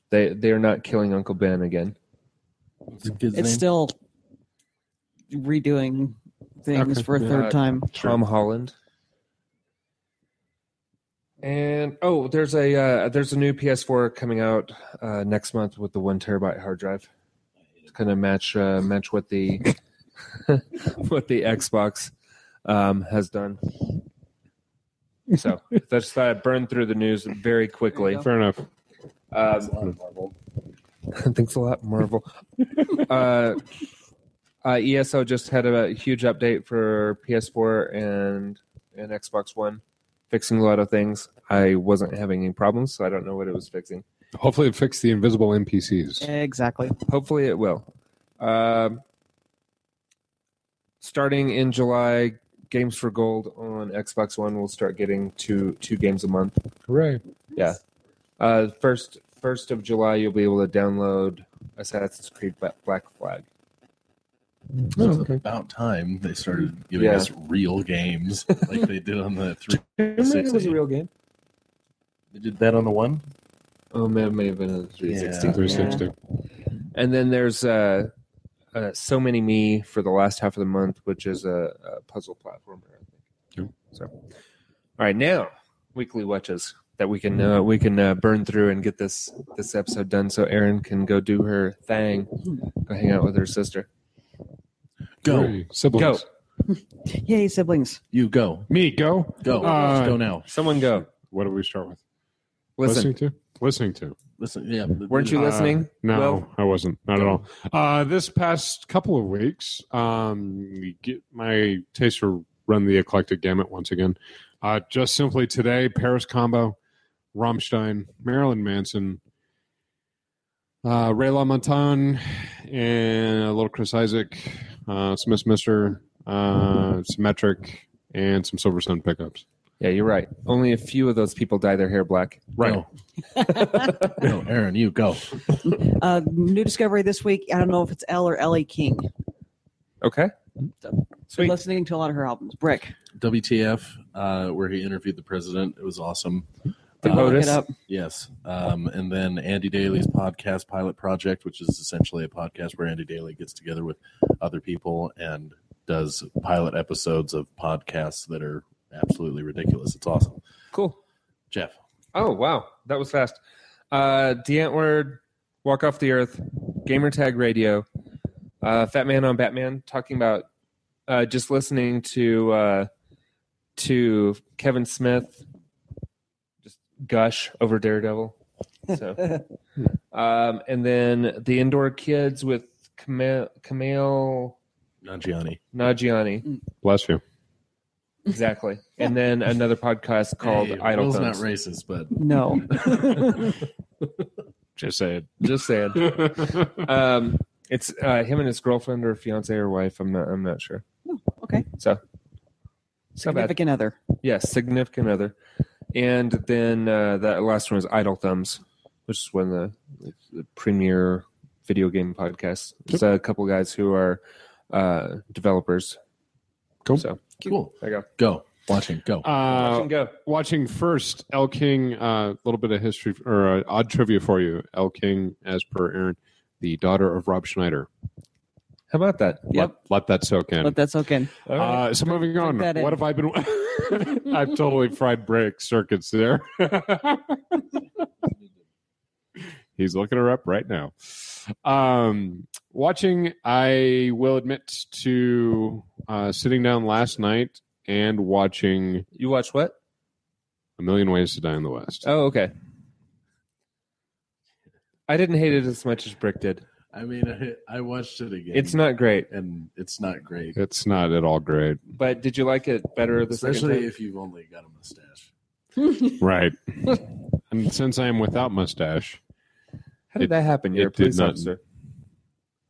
They are not killing Uncle Ben again. What's the kid's It's name? still redoing things for a third time. Tom Holland. And there's a new PS4 coming out next month with the 1 terabyte hard drive. It's gonna match what the what the Xbox has done. So that's that. I burned through the news very quickly. Fair enough. Thanks a lot, Marvel. ESO just had a huge update for PS4 and Xbox One, fixing a lot of things. I wasn't having any problems, so I don't know what it was fixing. Hopefully it fixed the invisible NPCs. Exactly. Hopefully it will. Starting in July, Games for Gold on Xbox One will start getting two games a month. Hooray. Yeah. First of July, you'll be able to download Assassin's Creed Black Flag. It's about time they started giving us real games like they did on the 360. It was a real game. They did that on the 1? Oh, man, it may have been a 360. 360. And then there's So Many Me for the last half of the month, which is a puzzle platformer, I think. Yep. So, all right, now weekly watches that we can burn through and get this episode done, so Erin can go do her thing, go hang out with her sister. Go. Hooray. Siblings. Go. Yay, siblings. You go. Me, go. Go. Let's go now. Someone go. What do we start with? Listen. Listening to. Listen, yeah. Weren't you listening? No, Will? I wasn't. Not at all. This past couple of weeks, my tastes are run the eclectic gamut once again. Just simply today, Paris Combo, Rammstein, Marilyn Manson, Ray LaMontagne, and a little Chris Isaac, some Miss Mister, Symmetric, and some Silver Sun pickups. Yeah, you're right. Only a few of those people dye their hair black. Right. No, Aaron, you go. New discovery this week. I don't know if it's Elle or Ellie King. Okay. Been Sweet. listening to a lot of her albums. Brick. WTF, where he interviewed the president. It was awesome. Look it up. Yes. And then Andy Daly's podcast Pilot Project, which is essentially a podcast where Andy Daly gets together with other people and does pilot episodes of podcasts that are absolutely ridiculous. It's awesome. Cool. Jeff. Oh, wow. That was fast. DeAntword, Walk Off the Earth, Gamertag Radio, Fat Man on Batman, talking about just listening to Kevin Smith just gush over Daredevil. So, and then the Indoor Kids with Kamal Nagiani. Bless you. Exactly. And then another podcast called Idle Will's not Thumbs. racist, but No. Just say it. Just saying. It's him and his girlfriend or fiance or wife. I'm not sure. Okay. So Significant other. yes, significant other. And then that last one was Idle Thumbs, which is one of the premier video game podcasts. It's a couple guys who are developers. Cool. So cool. there you go. Go. Watching. Go. Go. Watching first, Elle King, a little bit of history or odd trivia for you. Elle King, as per Aaron, the daughter of Rob Schneider. How about that? Let that soak in. Let that soak in. All right. So moving on, that in. what have I been? I've totally fried break circuits there. He's looking her up right now. Watching, I will admit to sitting down last night and watching You watch what? A Million Ways to Die in the West. Oh, okay. I didn't hate it as much as Brick did. I mean, I watched it again. It's not great. and it's not great. It's not at all great. But did you like it better the second Especially time? if you've only got a mustache. Right. And since I am without mustache, How did that happen? You're a it did police not- officer.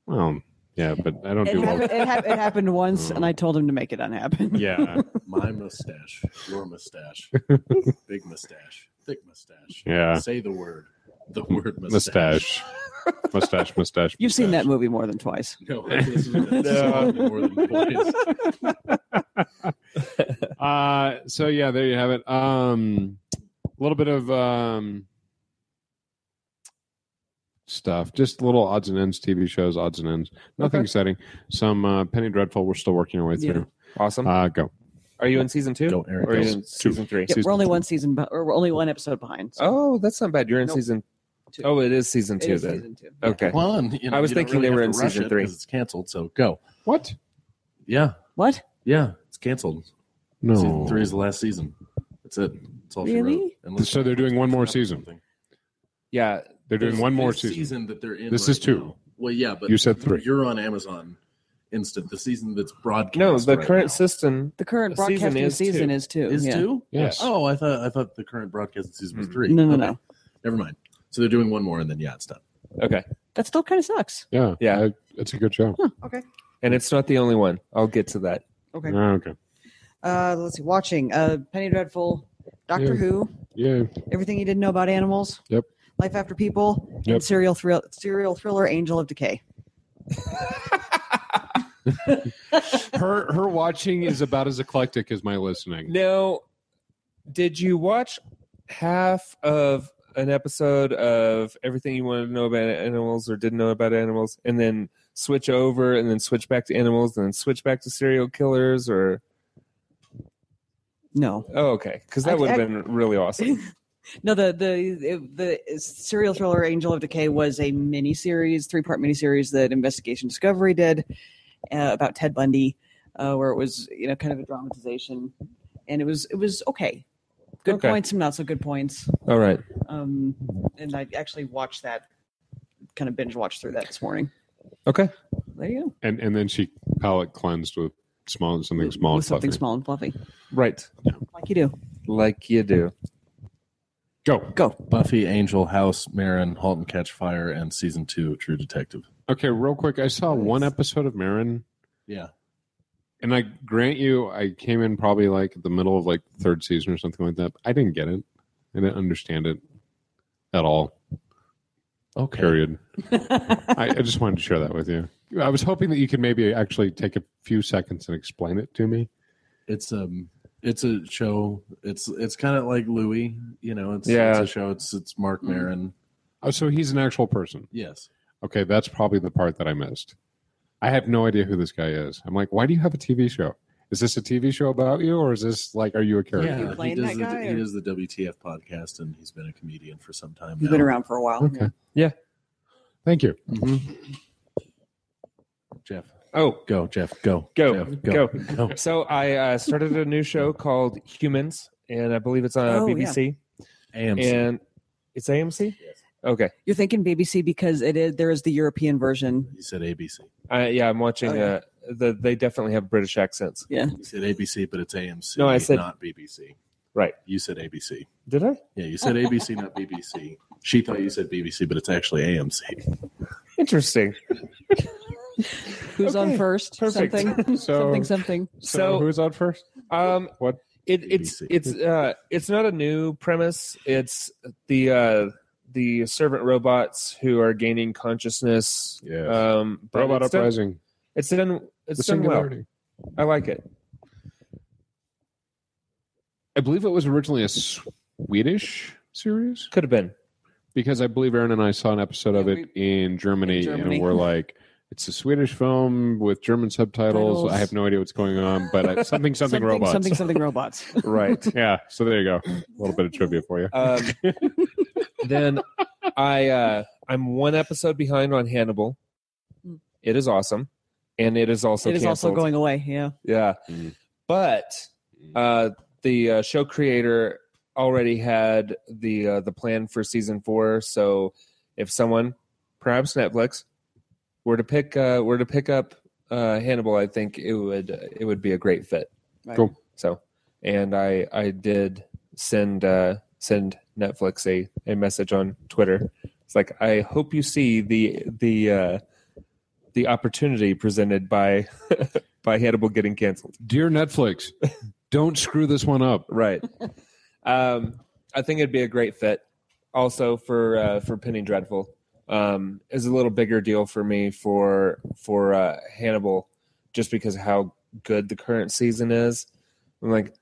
well, yeah, but I don't It do well. happened once, and I told him to make it unhappen. Yeah. My mustache. Your mustache. Big mustache. thick mustache. Yeah. Say the word. The word mustache. Mustache. You've seen that movie more than twice. No, I've listened to that song more than twice. So yeah, there you have it. A little bit of stuff, just little odds and ends, TV shows, odds and ends. Nothing exciting. Some Penny Dreadful. We're still working our way through. Awesome. Go. Are you in season 2? Go, Eric. Or are you in season 3? Yeah, we're only one season, or we're only one episode behind. So Oh, that's not bad. You're in Nope. season. 2. Oh, it is season 2 It is then. season 2. Okay. Come on. I was thinking they were in season 3. because it's canceled. So go. What? Yeah, What? yeah, it's canceled. No. Season 3 is the last season. That's it. That's all she Really? wrote. Unless So they're doing one more something. season. Yeah. They're doing There's one more this season. that they're in. This right is 2. now. Well, yeah, but You said 3. You're on Amazon Instant. The season that's broadcast. No, the right current now. system. The current The season broadcasting is season 2. is 2. is yeah. 2. Yes. Oh, I thought the current broadcast season was 3. No. Never mind. So they're doing one more, and then it's done. Okay. That still kind of sucks. Yeah. Yeah. It's a good show. Okay. And it's not the only one. I'll get to that. Okay. Okay. Let's see. Watching Penny Dreadful, Doctor Yeah. Who, Yeah. Everything You Didn't Know About Animals. Yep. Life After People, Yep. and serial thriller Angel of Decay. Her watching is about as eclectic as my listening. Now, did you watch half of an episode of Everything You Wanted to Know About Animals or Didn't Know About Animals, and then switch over, and then switch back to animals, and then switch back to serial killers? Or No. oh, okay, because that would have been really awesome. No, the serial thriller Angel of Decay was a miniseries, 3-part miniseries that Investigation Discovery did about Ted Bundy, where it was kind of a dramatization, and it was okay. Good Okay. points, some not so good points. All right. And I actually watched that, kind of binge watched through that this morning. Okay. There you go. And then she palate cleansed with something small With and something fluffy. small and fluffy, Right. like you do. Like you do. Go. Buffy, Angel, House, Marin, Halt and Catch Fire, and season 2 of True Detective. Okay, real quick. I saw one episode of Marin, Yeah. and I grant you, I came in probably like at the middle of like the 3rd season or something like that. I didn't get it. I didn't understand it at all. Okay. Period. I just wanted to share that with you. I was hoping that you could maybe actually take a few seconds and explain it to me. It's a show. It's kind of like Louis. It's a show. It's Mark Maron. Oh, so he's an actual person. Yes. Okay, that's probably the part that I missed. I have no idea who this guy is. I'm like, why do you have a TV show? Is this a TV show about you, or is this like, are you a character? Yeah, You playing he does that guy, he or- does the WTF podcast, and he's been a comedian for some time. He's now. been around for a while. Okay. Yeah. Thank you. Jeff, Oh, go. Jeff, go. Go. Jeff, Go. go. so I started a new show called Humans, and I believe it's on Oh, BBC. AMC. And it's AMC? Yes. Okay. You're thinking BBC because there is the European version. You said ABC. Yeah, I'm watching. Oh, yeah. They definitely have British accents. Yeah. You said ABC, but it's AMC. No, I said- not BBC. Right. You said ABC. Did I? Yeah, you said ABC, not BBC. She thought you said BBC, but it's actually AMC. Interesting. Who's on Okay, first? perfect. Something. So- something. So who's on first? What? It's BBC. it's not a new premise. It's the servant robots who are gaining consciousness. Yes. But Robot it's done- Uprising. It's done. The It's done well. Singularity. I like it. I believe it was originally a Swedish series Could have been. because I believe Aaron and I saw an episode of Yeah, it in Germany, in Germany. and we're like, it's a Swedish film with German subtitles. Titles. I have no idea what's going on, but something robots. Something robots. Right. Yeah, so there you go. A little bit of trivia for you. Then I'm one episode behind on Hannibal. It is awesome, and it is also It is also canceled. going away. Yeah. Yeah, but the show creator already had the plan for season 4. So if someone, perhaps Netflix, were to pick up Hannibal, I think it would be a great fit. Right. Cool. So, and I did send Netflix a message on Twitter. It's like, I hope you see the opportunity presented by by Hannibal getting canceled. Dear Netflix, don't screw this one up. Right. I think it'd be a great fit. Also for Penny Dreadful, is a little bigger deal for me for Hannibal, just because of how good the current season is. I'm like,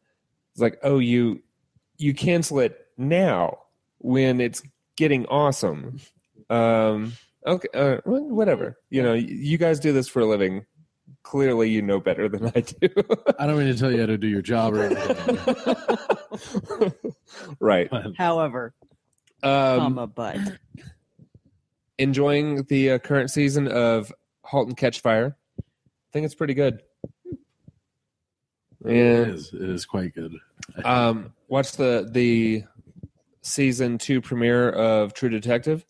it's like, oh, you cancel it now when it's getting awesome. Okay, whatever. You guys do this for a living. Clearly, you know better than I do. I don't mean to tell you how to do your job or anything. Right. However, but enjoying the current season of *Halt and Catch Fire*. I think it's pretty good. It is quite good. Watch the season 2 premiere of *True Detective*.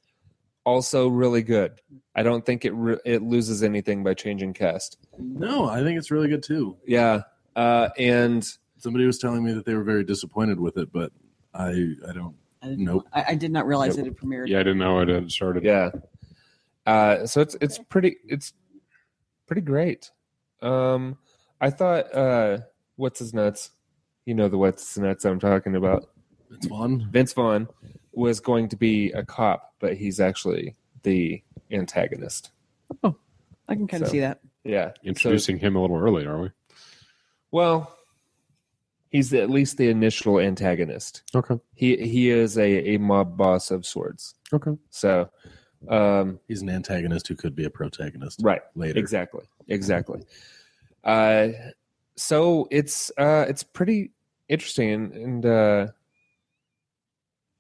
Also really good. I don't think it loses anything by changing cast. No, I think it's really good too. Yeah, and somebody was telling me that they were very disappointed with it, but I don't. Nope. I did not realize it had premiered. Yeah, I didn't know it had started. Yeah. So it's pretty great. I thought what's his nuts? You know the what's his nuts I'm talking about. Vince Vaughn was going to be a cop, but he's actually the antagonist. Oh, I can kind of see that. Yeah. Introducing him a little early, are we? Well, he's at least the initial antagonist. Okay. He is a mob boss of sorts. Okay. So he's an antagonist who could be a protagonist. Right. Later. Exactly. So it's pretty interesting and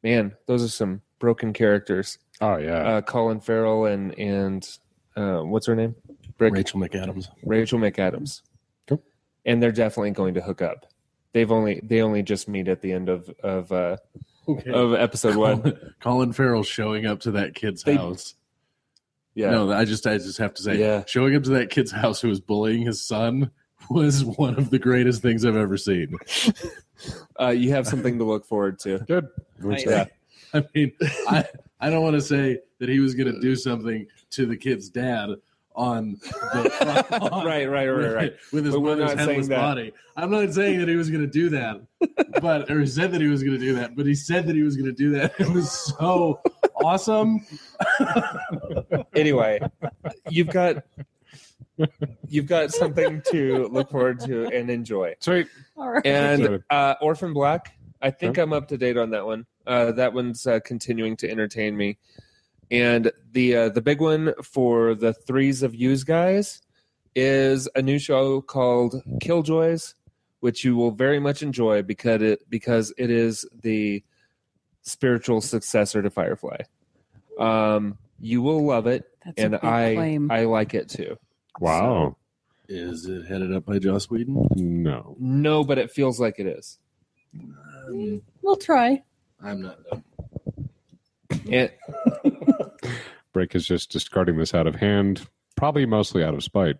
man, those are some broken characters. Oh yeah. Colin Farrell and what's her name? Rachel McAdams. Cool. And they're definitely going to hook up. They only just meet at the end of episode 1. Colin Farrell showing up to that kid's house. Yeah. No, I just have to say, showing up to that kid's house who was bullying his son was one of the greatest things I've ever seen. You have something to look forward to. Good. Yeah. I mean, I don't want to say that he was going to do something to the kid's dad on the right. with his mother's headless body. I'm not saying that he was going to do that, or said that he was going to do that, but he said that he was going to do that. It was so awesome. Anyway, you've got something to look forward to and enjoy. Sweet. All right. And Orphan Black, I think I'm up to date on that one. That one's continuing to entertain me. And the big one for the threes of yous guys is a new show called Killjoys, which you will very much enjoy because it is the spiritual successor to Firefly. You will love it, and I like it too. Wow. So, is it headed up by Joss Whedon? No, but it feels like it is. We'll try. I'm not done. Break is just discarding this out of hand, probably mostly out of spite.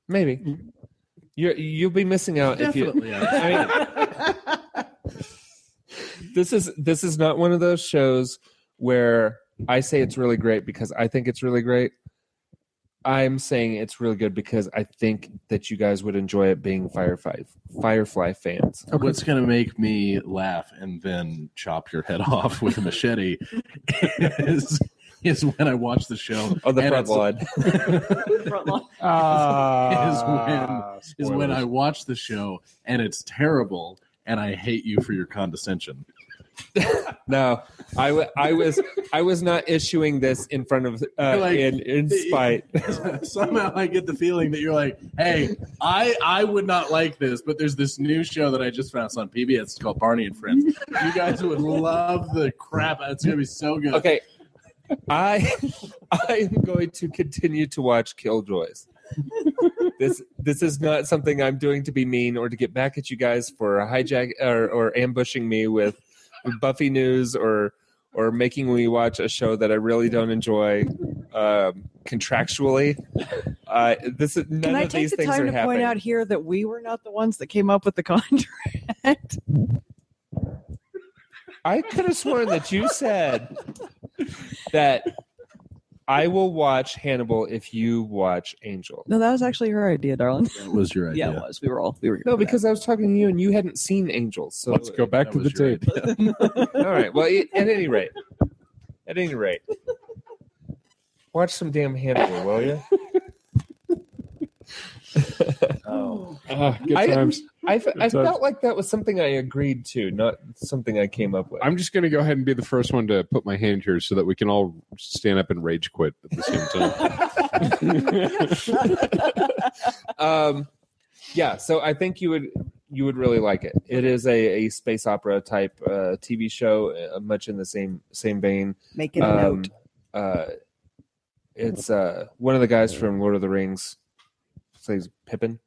Maybe you'll be missing out. Definitely. This is not one of those shows where I say it's really great because I think it's really great. I'm saying it's really good because I think that you guys would enjoy it being Firefly fans. Okay. What's going to make me laugh and then chop your head off with a machete is when I watch the show. Oh, the front lawn. Is when I watch the show and it's terrible and I hate you for your condescension. No, I was not issuing this in front of in spite. Somehow I get the feeling that you're like, hey, I would not like this, but there's this new show that I just found on PBS. It's called Barney and Friends. You guys would love the crap. It's gonna be so good. Okay, I am going to continue to watch Killjoys. This is not something I'm doing to be mean or to get back at you guys for hijack or ambushing me with Buffy news or making me watch a show that I really don't enjoy contractually. This is none Can I of take these the things time are to happening. point out here that we were not the ones that came up with the contract? I could have sworn that you said that I will watch Hannibal if you watch Angel. No, that was actually her idea, darling. That was your idea. Yeah, it was. We were here No, for because I was talking to you and you hadn't seen Angel. So Let's go back to the was your tape. All right. Well, at any rate, watch some damn Hannibal, will you? Oh. Good times. I felt like that was something I agreed to, not something I came up with. I'm just going to go ahead and be the first one to put my hand here so that we can all stand up and rage quit at the same time. Yeah, so I think you would really like it. It is a space opera type TV show, much in the same vein. Make it a note. It's one of the guys from Lord of the Rings plays Pippin.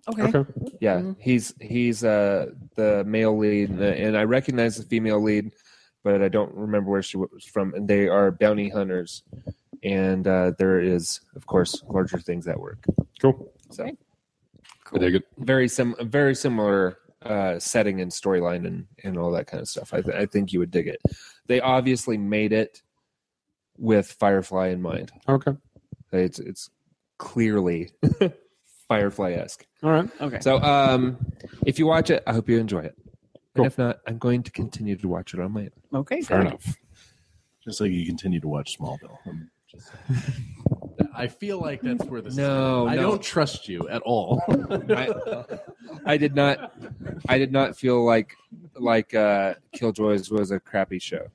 Okay. Yeah, Mhm. he's the male lead, and I recognize the female lead, but I don't remember where she was from. And they are bounty hunters, and there is, of course, larger things at work. Cool. So, I dig it. very similar setting and storyline and all that kind of stuff. I think you would dig it. They obviously made it with Firefly in mind. Okay. It's clearly Firefly-esque. All right. Okay. So if you watch it, I hope you enjoy it. Cool. And if not, I'm going to continue to watch it on my own. Okay. Fair enough. Just like you continue to watch Smallville. I feel like that's where this No, is. I no. don't trust you at all. I did not feel like Killjoys was a crappy show.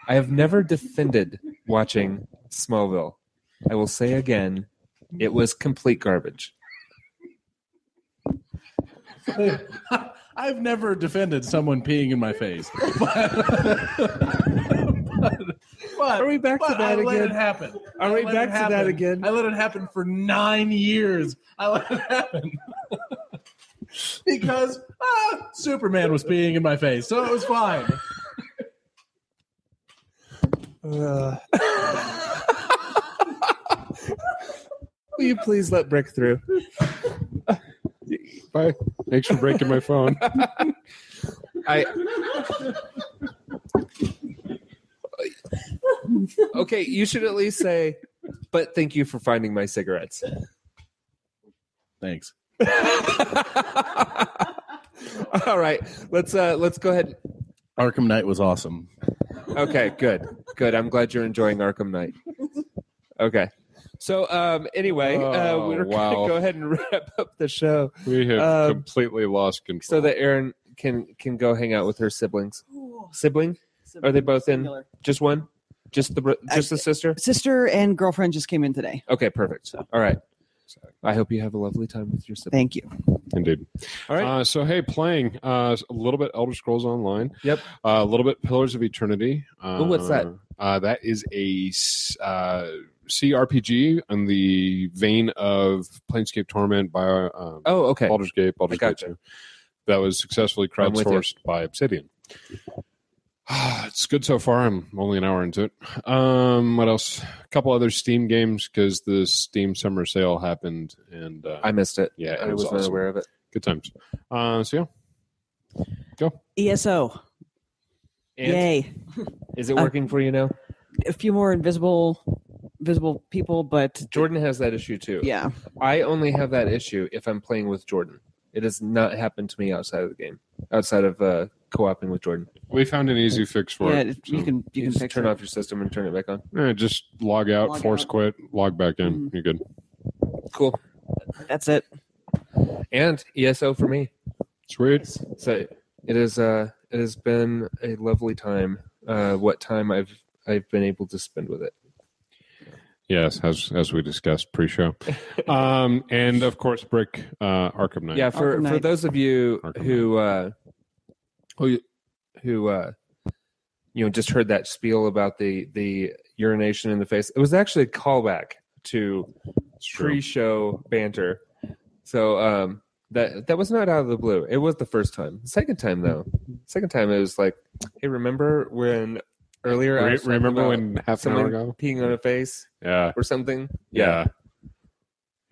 I have never defended watching Smallville. I will say again, it was complete garbage. I've never defended someone peeing in my face. But Are we back to that I let again? it happen. Are we I let back it to happen. that again? I let it happen for 9 years. I let it happen. Because Superman was peeing in my face, so it was fine. Will you please let Brick through? Bye. Thanks for breaking my phone. Okay, you should at least say, but thank you for finding my cigarettes. Thanks. All right, let's go ahead. Arkham Knight was awesome. Okay, good. I'm glad you're enjoying Arkham Knight. Okay, so anyway, Oh, we're wow. going to go ahead and wrap up the show We have completely lost control. so that Erin can go hang out with her siblings. Sibling? Are they both in? Singular. Just one? Just the sister? Sister and girlfriend just came in today. Okay, perfect. All right. I hope you have a lovely time with your sibling. Thank you. Indeed. All right. So, hey, playing a little bit Elder Scrolls Online. Yep. A little bit Pillars of Eternity. What's that? That is a CRPG in the vein of Planescape Torment by Oh, okay. Baldur's Gate, I gotcha. 2. That was successfully I'm with you. crowdsourced by Obsidian. It's good so far. I'm only an hour into it. What else? A couple other Steam games because the Steam summer sale happened, and I missed it. yeah, I it was was not awesome. aware of it. Good times. So yeah, go. ESO. And Yay. is it working for you now? A few more visible people, but Jordan has that issue too. yeah. I only have that issue if I'm playing with Jordan. It has not happened to me outside of the game, outside of co-oping with Jordan. We found an easy fix for Yeah, it. you So, can You just fix turn it. off your system and turn it back on. just log out, Log force out. quit, log back in. Mhm. You're good. Cool. That's it. And ESO for me. Sweet. So it has been a lovely time. What time I've been able to spend with it. Yes, as we discussed pre-show, and of course, Brick Arkham Knight. Yeah, for Arkham Knight. those of you Arkham who just heard that spiel about the urination in the face, it was actually a callback to It's true. pre-show banter. So that was not out of the blue. It was the first time. The second time though, it was like, hey, remember when earlier I was talking Remember about when half an someone hour ago? peeing on a face Yeah, or something? yeah.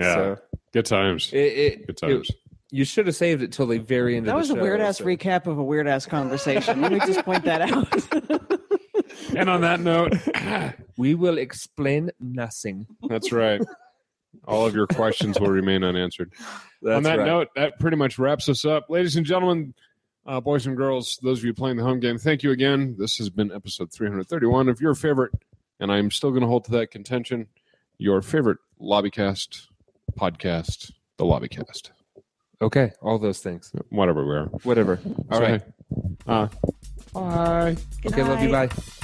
So Good times. Good times. you should have saved it till the very end That of was the a show. weird ass recap of a weird ass conversation. Let me just point that out. And on that note, We will explain nothing. that's right. All of your questions will remain unanswered. That's On that right. note, that pretty much wraps us up. Ladies and gentlemen, boys and girls, those of you playing the home game, thank you again. This has been episode 331 of your favorite, and I'm still going to hold to that contention, your favorite Lobbycast podcast, the Lobbycast. Okay, all those things. Whatever we are. Whatever. All right. Bye. Good Okay, love you. night. Bye.